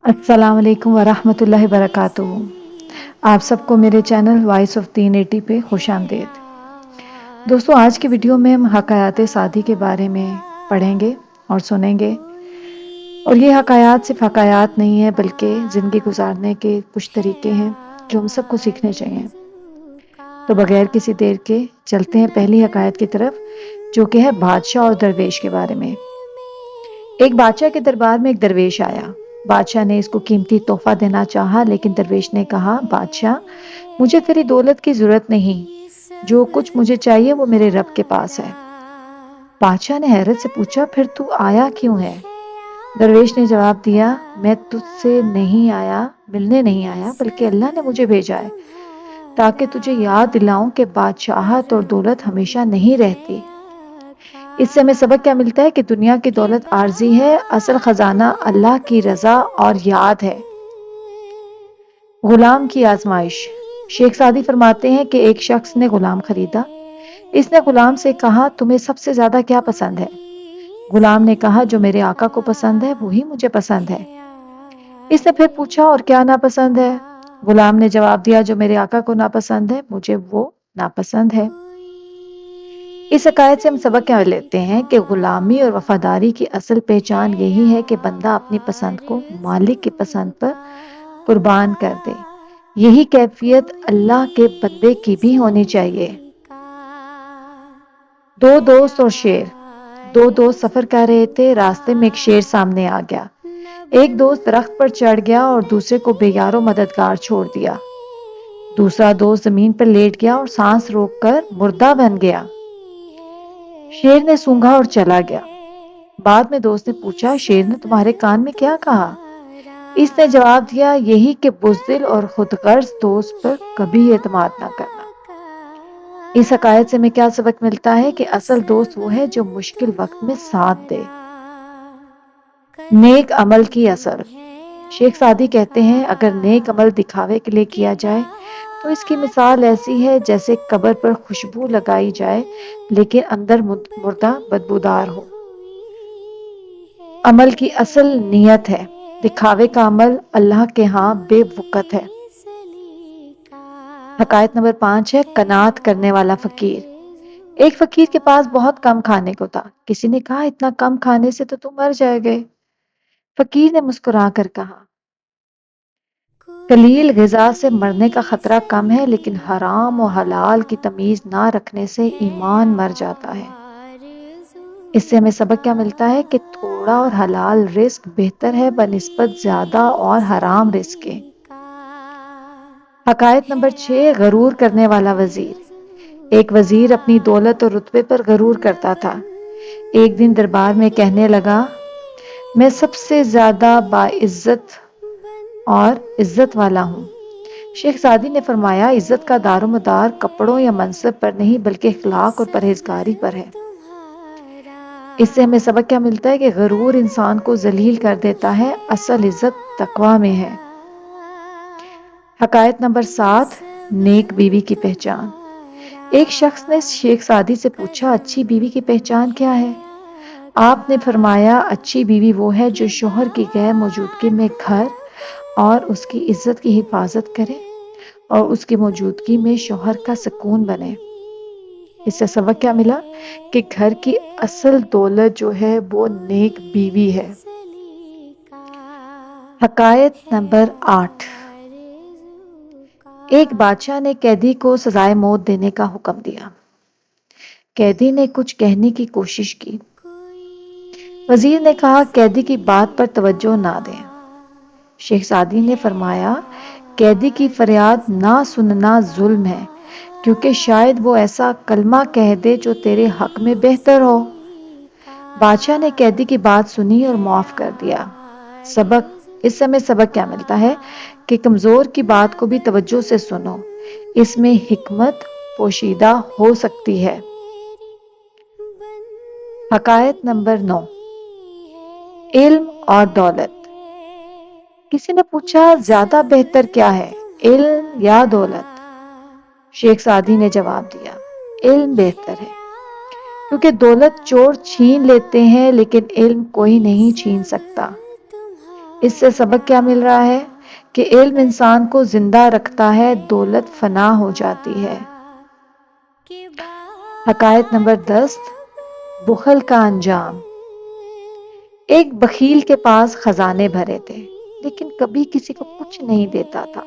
السلام علیکم ورحمۃ اللہ وبرکاتہ۔ آپ سب کو میرے چینل وائس آف 380 پہ خوش آمدید۔ دوستو، آج کی ویڈیو میں ہم حکایات سعدی کے بارے میں پڑھیں گے اور سنیں گے، اور یہ حکایات صرف حکایات نہیں ہے بلکہ زندگی گزارنے کے کچھ طریقے ہیں جو ہم سب کو سیکھنے چاہیے۔ تو بغیر کسی دیر کے چلتے ہیں پہلی حکایت کی طرف، جو کہ ہے بادشاہ اور درویش کے بارے میں۔ ایک بادشاہ کے دربار میں ایک درویش آیا۔ بادشاہ نے اس کو قیمتی تحفہ دینا چاہا، لیکن درویش نے کہا، بادشاہ، مجھے تیری دولت کی ضرورت نہیں، جو کچھ مجھے چاہیے وہ میرے رب کے پاس ہے۔ بادشاہ نے حیرت سے پوچھا، پھر تو آیا کیوں ہے؟ درویش نے جواب دیا، میں تجھ سے نہیں آیا، ملنے نہیں آیا، بلکہ اللہ نے مجھے بھیجا ہے تاکہ تجھے یاد دلاؤں کہ بادشاہت اور دولت ہمیشہ نہیں رہتی۔ اس سے ہمیں سبق کیا ملتا ہے کہ دنیا کی دولت عارضی ہے، اصل خزانہ اللہ کی رضا اور یاد ہے۔ غلام کی آزمائش۔ شیخ سعدی فرماتے ہیں کہ ایک شخص نے غلام خریدا۔ اس نے غلام سے کہا، تمہیں سب سے زیادہ کیا پسند ہے؟ غلام نے کہا، جو میرے آقا کو پسند ہے وہی مجھے پسند ہے۔ اس نے پھر پوچھا، اور کیا ناپسند ہے؟ غلام نے جواب دیا، جو میرے آقا کو ناپسند ہے مجھے وہ ناپسند ہے۔ اس حکایت سے ہم سبق کیا لیتے ہیں کہ غلامی اور وفاداری کی اصل پہچان یہی ہے کہ بندہ اپنی پسند کو مالک کی پسند پر قربان کر دے۔ یہی کیفیت اللہ کے بندے کی بھی ہونی چاہیے۔ دو دوست اور شیر۔ دو دوست سفر کر رہے تھے، راستے میں ایک شیر سامنے آ گیا۔ ایک دوست درخت پر چڑھ گیا اور دوسرے کو بے یار و مددگار چھوڑ دیا۔ دوسرا دوست زمین پر لیٹ گیا اور سانس روک کر مردہ بن گیا۔ شیر نے سونگھا اور چلا گیا۔ بعد میں دوست نے پوچھا، شیر نے تمہارے کان میں کیا کہا؟ اس نے جواب دیا، یہی کہ بزدل اور خود غرض دوست پر کبھی اعتماد نہ کرنا۔ اس حکایت سے ہمیں کیا سبق ملتا ہے کہ اصل دوست وہ ہے جو مشکل وقت میں ساتھ دے۔ نیک عمل کی اثر۔ شیخ سعدی کہتے ہیں، اگر نیک عمل دکھاوے کے لیے کیا جائے تو اس کی مثال ایسی ہے جیسے قبر پر خوشبو لگائی جائے لیکن اندر مردہ بدبودار ہو۔ عمل کی اصل نیت ہے، دکھاوے کا عمل اللہ کے ہاں بے وقت ہے۔ حکایت نمبر 5 ہے قناعت کرنے والا فقیر۔ ایک فقیر کے پاس بہت کم کھانے کو تھا۔ کسی نے کہا، اتنا کم کھانے سے تو تم مر جائے گے۔ فقیر نے مسکرا کر کہا، قلیل غذا سے مرنے کا خطرہ کم ہے، لیکن حرام و حلال کی تمیز نہ رکھنے سے ایمان مر جاتا ہے۔ اس سے ہمیں سبق کیا ملتا ہے کہ تھوڑا اور حلال رزق بہتر ہے بنسبت زیادہ اور حرام رزق کے۔ حکایت نمبر 6 غرور کرنے والا وزیر۔ ایک وزیر اپنی دولت اور رتبے پر غرور کرتا تھا۔ ایک دن دربار میں کہنے لگا، میں سب سے زیادہ باعزت اور عزت والا ہوں۔ شیخ سعدی نے فرمایا، عزت کا دار و مدار کپڑوں یا منصب پر نہیں بلکہ اخلاق اور پرہیزگاری پر ہے۔ اس سے ہمیں سبق کیا ملتا ہے کہ غرور انسان کو ذلیل کر دیتا ہے، اصل عزت تقویٰ میں ہے۔ حکایت نمبر 7 نیک بیوی کی پہچان۔ ایک شخص نے شیخ سعدی سے پوچھا، اچھی بیوی کی پہچان کیا ہے؟ آپ نے فرمایا، اچھی بیوی وہ ہے جو شوہر کی غیر موجودگی میں گھر اور اس کی عزت کی حفاظت کرے اور اس کی موجودگی میں شوہر کا سکون بنے۔ اس سے سبق کیا ملا کہ گھر کی اصل دولت جو ہے وہ نیک بیوی ہے۔ حکایت نمبر 8 ایک بادشاہ نے قیدی کو سزائے موت دینے کا حکم دیا۔ قیدی نے کچھ کہنے کی کوشش کی۔ وزیر نے کہا، قیدی کی بات پر توجہ نہ دیں۔ شیخ سعدی نے فرمایا، قیدی کی فریاد نہ سننا ظلم ہے، کیونکہ شاید وہ ایسا کلمہ کہہ دے جو تیرے حق میں بہتر ہو۔ بادشاہ نے قیدی کی بات سنی اور معاف کر دیا۔ اس سے ہمیں سبق کیا ملتا ہے کہ کمزور کی بات کو بھی توجہ سے سنو، اس میں حکمت پوشیدہ ہو سکتی ہے۔ حکایت نمبر 9 علم اور دولت۔ کسی نے پوچھا، زیادہ بہتر کیا ہے، علم یا دولت؟ شیخ سعدی نے جواب دیا، علم بہتر ہے، کیونکہ دولت چور چھین لیتے ہیں لیکن علم کوئی نہیں چھین سکتا۔ اس سے سبق کیا مل رہا ہے کہ علم انسان کو زندہ رکھتا ہے، دولت فنا ہو جاتی ہے۔ حقائق نمبر 10، بخل کا انجام۔ ایک بخیل کے پاس خزانے بھرے تھے لیکن کبھی کسی کو کچھ نہیں دیتا تھا۔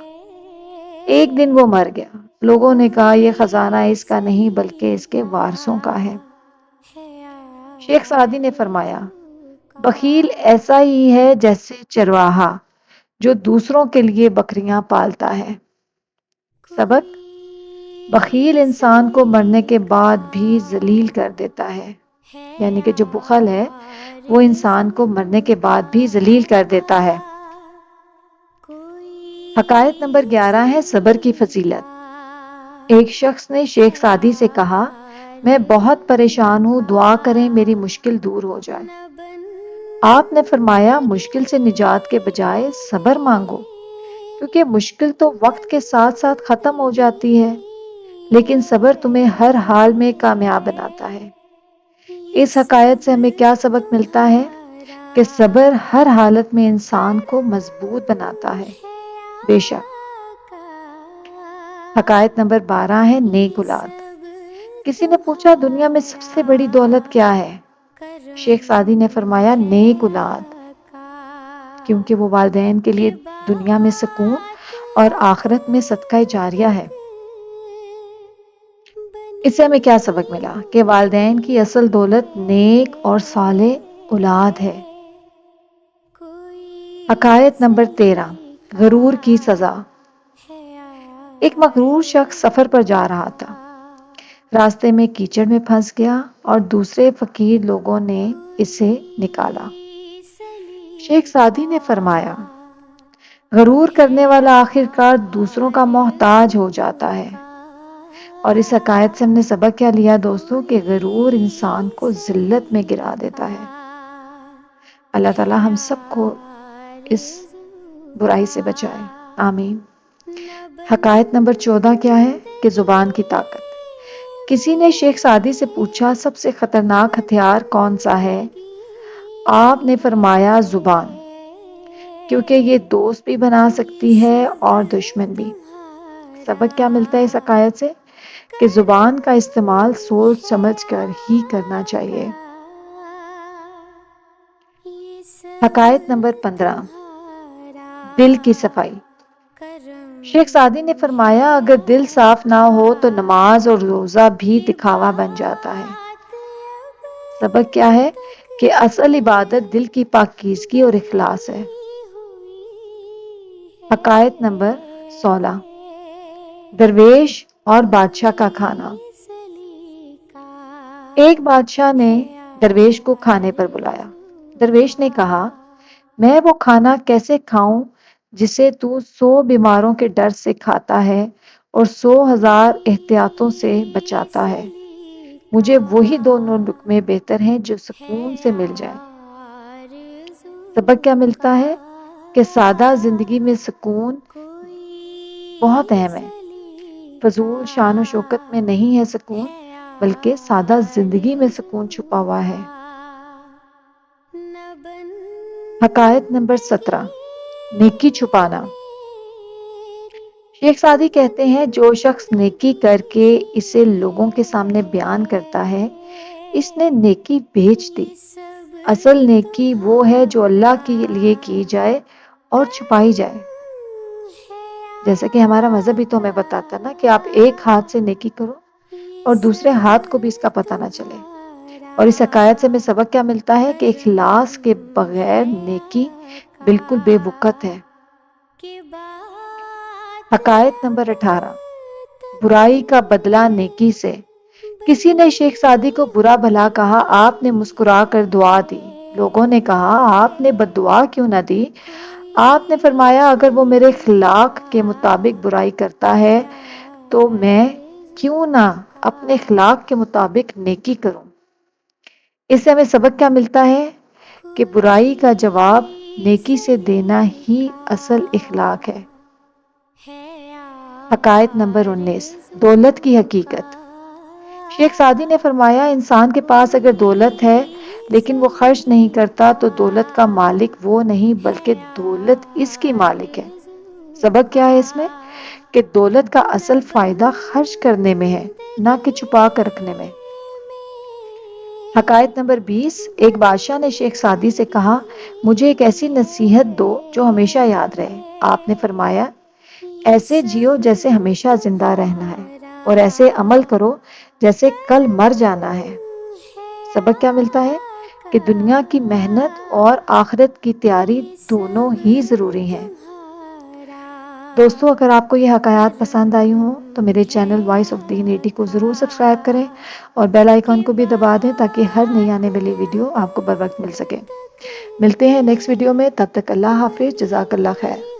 ایک دن وہ مر گیا۔ لوگوں نے کہا یہ خزانہ اس کا نہیں بلکہ اس کے وارثوں کا ہے۔ شیخ سعدی نے فرمایا، بخیل ایسا ہی ہے جیسے چرواہا جو دوسروں کے لیے بکریاں پالتا ہے۔ سبق: بخیل انسان کو مرنے کے بعد بھی ذلیل کر دیتا ہے، یعنی کہ جو بخل ہے وہ انسان کو مرنے کے بعد بھی ذلیل کر دیتا ہے۔ حقائق نمبر 11 ہے صبر کی فضیلت۔ ایک شخص نے شیخ سعدی سے کہا، میں بہت پریشان ہوں، دعا کریں میری مشکل دور ہو جائے۔ آپ نے فرمایا، مشکل سے نجات کے بجائے صبر مانگو، کیونکہ مشکل تو وقت کے ساتھ ساتھ ختم ہو جاتی ہے، لیکن صبر تمہیں ہر حال میں کامیاب بناتا ہے۔ اس حقائق سے ہمیں کیا سبق ملتا ہے کہ صبر ہر حالت میں انسان کو مضبوط بناتا ہے۔ بے شک۔ حقائق نمبر 12 ہے نیک اولاد۔ کسی نے پوچھا، دنیا میں سب سے بڑی دولت کیا ہے؟ شیخ سعدی نے فرمایا، نیک اولاد، کیونکہ وہ والدین کے لیے دنیا میں سکون اور آخرت میں صدقہ جاریہ ہے۔ اس سے ہمیں کیا سبق ملا کہ والدین کی اصل دولت نیک اور صالح اولاد ہے۔ حقائق نمبر 13، غرور کی سزا۔ ایک مغرور شخص سفر پر جا رہا تھا، راستے میں کیچڑ میں پھنس گیا اور دوسرے فقیر لوگوں نے اسے نکالا۔ شیخ سعدی نے فرمایا، غرور کرنے والا آخرکار دوسروں کا محتاج ہو جاتا ہے۔ اور اس حقائق سے ہم نے سبق کیا لیا دوستوں کہ غرور انسان کو ذلت میں گرا دیتا ہے۔ اللہ تعالی ہم سب کو اس برائی سے بچائے، آمین۔ حقائق نمبر 14 کیا ہے کہ زبان کی طاقت۔ کسی نے شیخ سعدی سے پوچھا، سب سے خطرناک ہتھیار کون سا ہے؟ آپ نے فرمایا، زبان، کیونکہ یہ دوست بھی بنا سکتی ہے اور دشمن بھی۔ سبق کیا ملتا ہے اس حقائق سے کہ زبان کا استعمال سوچ سمجھ کر ہی کرنا چاہیے۔ حقائق نمبر 15، دل کی صفائی۔ شیخ سعدی نے فرمایا، اگر دل صاف نہ ہو تو نماز اور روزہ بھی دکھاوا بن جاتا ہے۔ سبق کیا ہے کہ اصل عبادت دل کی پاکیزگی اور اخلاص ہے۔ حقائق نمبر 16، درویش اور بادشاہ کا کھانا۔ ایک بادشاہ نے درویش کو کھانے پر بلایا۔ درویش نے کہا، میں وہ کھانا کیسے کھاؤں جسے تو 100 بیماروں کے ڈر سے کھاتا ہے اور 100,000 احتیاطوں سے بچاتا ہے؟ مجھے وہی دونوں لقمے بہتر ہیں جو سکون سے مل جائیں۔ سبق کیا ملتا ہے کہ سادہ زندگی میں سکون بہت اہم ہے۔ فضول شان و شوکت میں نہیں ہے سکون، بلکہ سادہ زندگی میں سکون چھپا ہوا ہے۔ حقائق نمبر 17، نیکی چھپانا۔ شیخ سعدی کہتے ہیں، جو شخص نیکی کر کے اسے لوگوں کے سامنے بیان کرتا ہے، اس نے نیکی بیچ دی۔ اصل نیکی وہ ہے جو اللہ کے لیے کی جائے اور چھپائی جائے۔ جیسا کہ ہمارا مذہب بھی تو ہمیں بتاتا نا کہ آپ ایک ہاتھ سے نیکی کرو اور دوسرے ہاتھ کو بھی اس کا پتہ نہ چلے۔ اور اس حقائق سے ہمیں سبق کیا ملتا ہے کہ اخلاص کے بغیر نیکی بالکل بے وقت ہے۔ حقائق نمبر 18، برائی کا بدلہ نیکی سے۔ کسی نے شیخ سعدی کو برا بھلا کہا، آپ نے مسکرا کر دعا دی۔ لوگوں نے کہا، آپ نے بد دعا کیوں نہ دی؟ آپ نے فرمایا، اگر وہ میرے اخلاق کے مطابق برائی کرتا ہے تو میں کیوں نہ اپنے اخلاق کے مطابق نیکی کروں۔ اس سے ہمیں سبق کیا ملتا ہے کہ برائی کا جواب نیکی سے دینا ہی اصل اخلاق ہے۔ حقائق نمبر 19، دولت کی حقیقت۔ شیخ سعدی نے فرمایا، انسان کے پاس اگر دولت ہے لیکن وہ خرچ نہیں کرتا تو دولت کا مالک وہ نہیں بلکہ دولت اس کی مالک ہے۔ سبق کیا ہے اس میں؟ کہ دولت کا اصل فائدہ خرچ کرنے میں ہے، نہ کہ چھپا کر رکھنے میں۔ حکایت نمبر 20۔ ایک بادشاہ نے شیخ سعدی سے کہا، مجھے ایک ایسی نصیحت دو جو ہمیشہ یاد رہے۔ آپ نے فرمایا، ایسے جیو جیسے ہمیشہ زندہ رہنا ہے، اور ایسے عمل کرو جیسے کل مر جانا ہے۔ سبق کیا ملتا ہے؟ کہ دنیا کی محنت اور آخرت کی تیاری دونوں ہی ضروری ہیں۔ دوستو، اگر آپ کو یہ حکایات پسند آئی ہوں تو میرے چینل وائس آف دین 80 کو ضرور سبسکرائب کریں اور بیل آئیکن کو بھی دبا دیں تاکہ ہر نئی آنے والی ویڈیو آپ کو بر وقت مل سکے۔ ملتے ہیں نیکسٹ ویڈیو میں، تب تک اللہ حافظ، جزاک اللہ خیر۔